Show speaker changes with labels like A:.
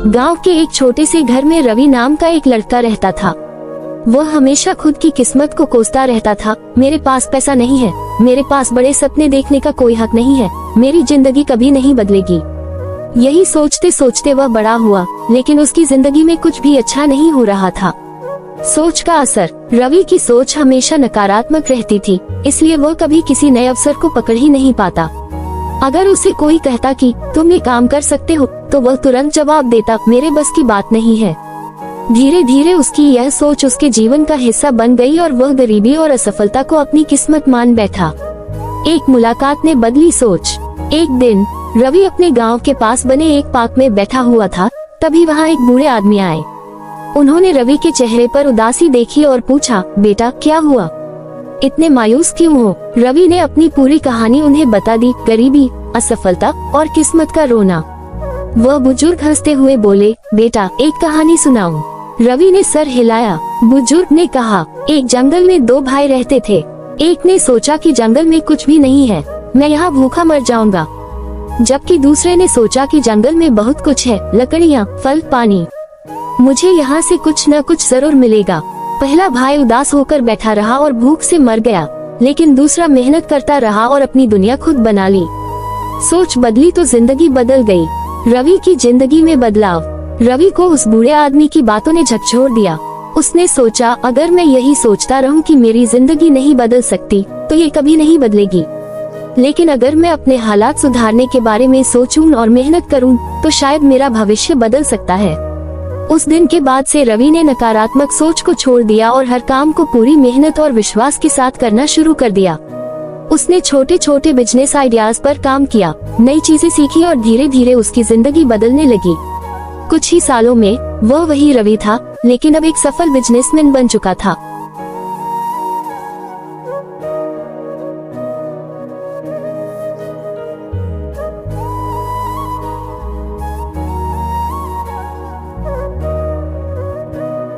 A: गांव के एक छोटे से घर में रवि नाम का एक लड़का रहता था। वह हमेशा खुद की किस्मत को कोसता रहता था। मेरे पास पैसा नहीं है, मेरे पास बड़े सपने देखने का कोई हक नहीं है, मेरी जिंदगी कभी नहीं बदलेगी। यही सोचते सोचते वह बड़ा हुआ, लेकिन उसकी जिंदगी में कुछ भी अच्छा नहीं हो रहा था। सोच का असर। रवि की सोच हमेशा नकारात्मक रहती थी, इसलिए वह कभी किसी नए अवसर को पकड़ ही नहीं पाता। अगर उसे कोई कहता कि तुम ये काम कर सकते हो, तो वह तुरंत जवाब देता, मेरे बस की बात नहीं है। धीरे धीरे उसकी यह सोच उसके जीवन का हिस्सा बन गई और वह गरीबी और असफलता को अपनी किस्मत मान बैठा। एक मुलाकात ने बदली सोच। एक दिन रवि अपने गांव के पास बने एक पार्क में बैठा हुआ था, तभी वहां एक बूढ़े आदमी आए। उन्होंने रवि के चेहरे पर उदासी देखी और पूछा, बेटा क्या हुआ, इतने मायूस क्यों हो? रवि ने अपनी पूरी कहानी उन्हें बता दी, गरीबी, असफलता और किस्मत का रोना। वह बुजुर्ग हंसते हुए बोले, बेटा एक कहानी सुनाऊं? रवि ने सर हिलाया। बुजुर्ग ने कहा, एक जंगल में दो भाई रहते थे। एक ने सोचा कि जंगल में कुछ भी नहीं है, मैं यहाँ भूखा मर जाऊंगा। जबकि दूसरे ने सोचा कि जंगल में बहुत कुछ है, लकड़ियाँ, फल, पानी, मुझे यहाँ से कुछ न कुछ जरूर मिलेगा। पहला भाई उदास होकर बैठा रहा और भूख से मर गया, लेकिन दूसरा मेहनत करता रहा और अपनी दुनिया खुद बना ली। सोच बदली तो जिंदगी बदल गई। रवि की जिंदगी में बदलाव। रवि को उस बूढ़े आदमी की बातों ने झकझोर दिया। उसने सोचा, अगर मैं यही सोचता रहूं कि मेरी जिंदगी नहीं बदल सकती, तो ये कभी नहीं बदलेगी। लेकिन अगर मैं अपने हालात सुधारने के बारे में सोचूं और मेहनत करूं, तो शायद मेरा भविष्य बदल सकता है। उस दिन के बाद से रवि ने नकारात्मक सोच को छोड़ दिया और हर काम को पूरी मेहनत और विश्वास के साथ करना शुरू कर दिया। उसने छोटे छोटे बिजनेस आइडियाज पर काम किया, नई चीजें सीखी और धीरे धीरे उसकी जिंदगी बदलने लगी। कुछ ही सालों में वह वही रवि था, लेकिन अब एक सफल बिजनेसमैन बन चुका था।